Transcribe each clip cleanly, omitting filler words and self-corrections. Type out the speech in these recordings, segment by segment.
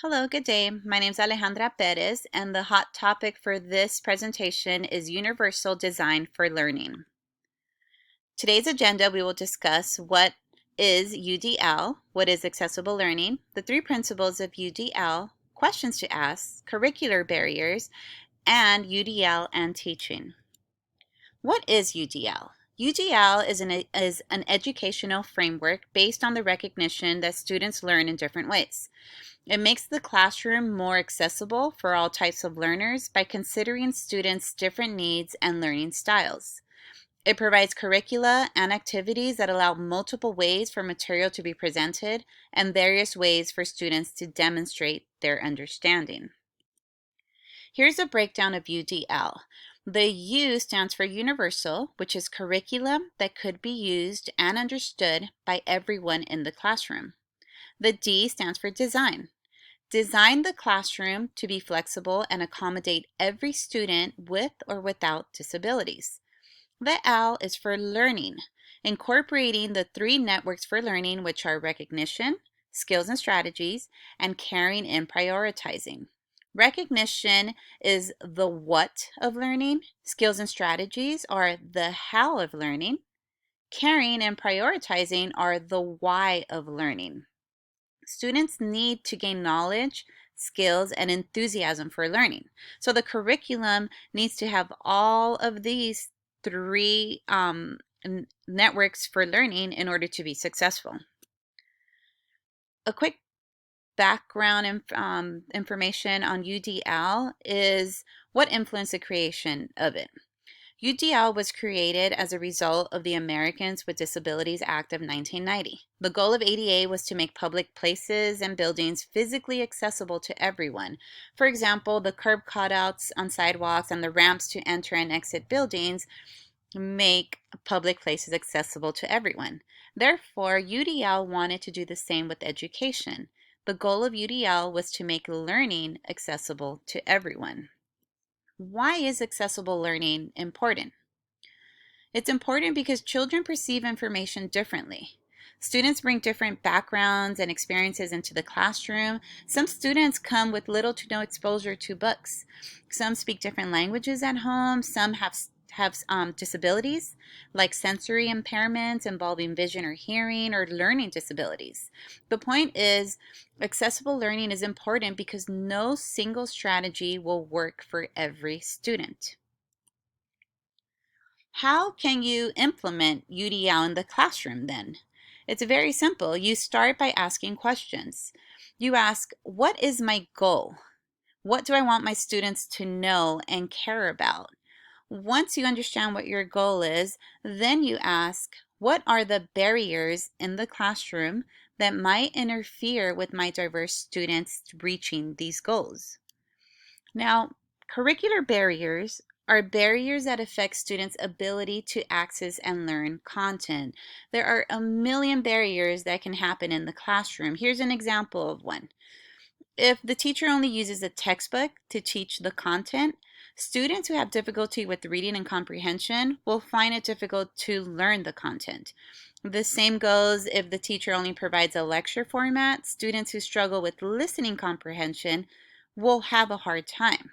Hello, good day. My name is Alejandra Perez, and the hot topic for this presentation is Universal Design for Learning. Today's agenda, we will discuss what is UDL, what is accessible learning, the three principles of UDL, questions to ask, curricular barriers, and UDL and teaching. What is UDL? UDL is an educational framework based on the recognition that students learn in different ways. It makes the classroom more accessible for all types of learners by considering students' different needs and learning styles. It provides curricula and activities that allow multiple ways for material to be presented and various ways for students to demonstrate their understanding. Here's a breakdown of UDL. The U stands for universal, which is curriculum that could be used and understood by everyone in the classroom. The D stands for design. Design the classroom to be flexible and accommodate every student with or without disabilities. The L is for learning, incorporating the three networks for learning, which are recognition, skills and strategies, and caring and prioritizing. Recognition is the what of learning. Skills and strategies are the how of learning. Caring and prioritizing are the why of learning. Students need to gain knowledge, skills, and enthusiasm for learning. So the curriculum needs to have all of these three networks for learning in order to be successful. A quick background information on UDL is what influenced the creation of it. UDL was created as a result of the Americans with Disabilities Act of 1990. The goal of ADA was to make public places and buildings physically accessible to everyone. For example, the curb cutouts on sidewalks and the ramps to enter and exit buildings make public places accessible to everyone. Therefore, UDL wanted to do the same with education. The goal of UDL was to make learning accessible to everyone. Why is accessible learning important? It's important because children perceive information differently. Students bring different backgrounds and experiences into the classroom. Some students come with little to no exposure to books. Some speak different languages at home. Some have disabilities like sensory impairments involving vision or hearing or learning disabilities. The point is, accessible learning is important because no single strategy will work for every student. How can you implement UDL in the classroom then? It's very simple. You start by asking questions. You ask, what is my goal? What do I want my students to know and care about? Once you understand what your goal is, then you ask, what are the barriers in the classroom that might interfere with my diverse students reaching these goals? Now, curricular barriers are barriers that affect students' ability to access and learn content. There are a million barriers that can happen in the classroom. Here's an example of one. If the teacher only uses a textbook to teach the content, students who have difficulty with reading and comprehension will find it difficult to learn the content. The same goes if the teacher only provides a lecture format. Students who struggle with listening comprehension will have a hard time.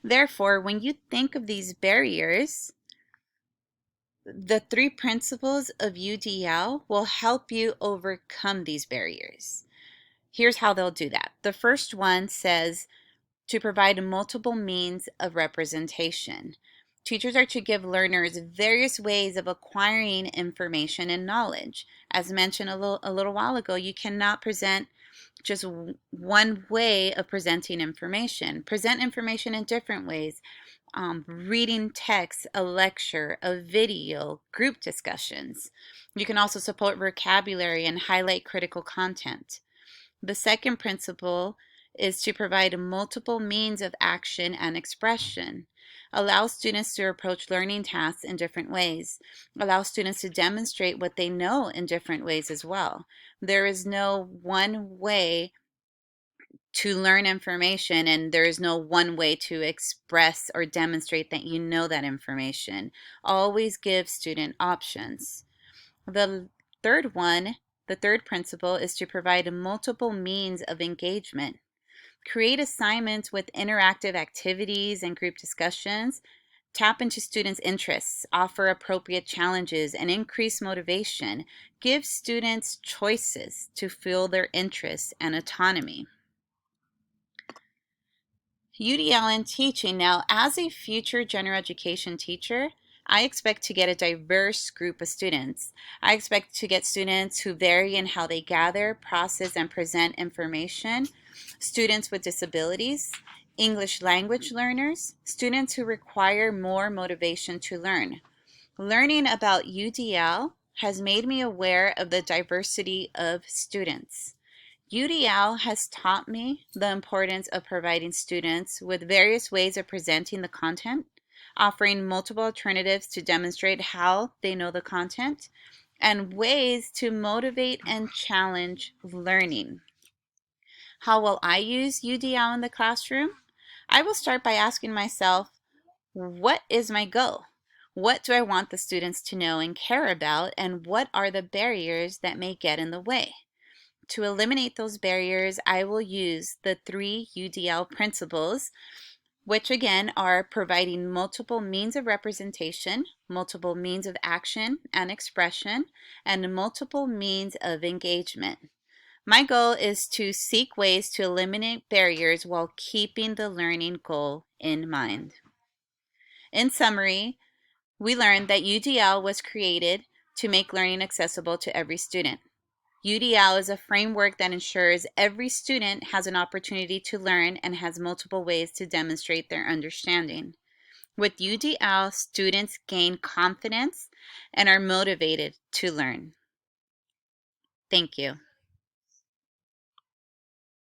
Therefore, when you think of these barriers, the three principles of UDL will help you overcome these barriers. Here's how they'll do that. The first one says to provide multiple means of representation. Teachers are to give learners various ways of acquiring information and knowledge. As mentioned a little while ago, you cannot present just one way of presenting information. Present information in different ways. Reading text, a lecture, a video, group discussions. You can also support vocabulary and highlight critical content. The second principle is to provide multiple means of action and expression. Allow students to approach learning tasks in different ways. Allow students to demonstrate what they know in different ways as well. There is no one way to learn information, and there is no one way to express or demonstrate that you know that information. Always give student options. The third one The third principle is to provide multiple means of engagement. Create assignments with interactive activities and group discussions. Tap into students' interests, offer appropriate challenges, and increase motivation. Give students choices to fuel their interests and autonomy. UDL in teaching. Now, as a future general education teacher, I expect to get a diverse group of students. I expect to get students who vary in how they gather, process, and present information, students with disabilities, English language learners, students who require more motivation to learn. Learning about UDL has made me aware of the diversity of students. UDL has taught me the importance of providing students with various ways of presenting the content, offering multiple alternatives to demonstrate how they know the content, and ways to motivate and challenge learning. How will I use UDL in the classroom? I will start by asking myself, what is my goal? What do I want the students to know and care about, and what are the barriers that may get in the way? To eliminate those barriers, I will use the 3 UDL principles, which again are providing multiple means of representation, multiple means of action and expression, and multiple means of engagement. My goal is to seek ways to eliminate barriers while keeping the learning goal in mind. In summary, we learned that UDL was created to make learning accessible to every student. UDL is a framework that ensures every student has an opportunity to learn and has multiple ways to demonstrate their understanding. With UDL, students gain confidence and are motivated to learn. Thank you.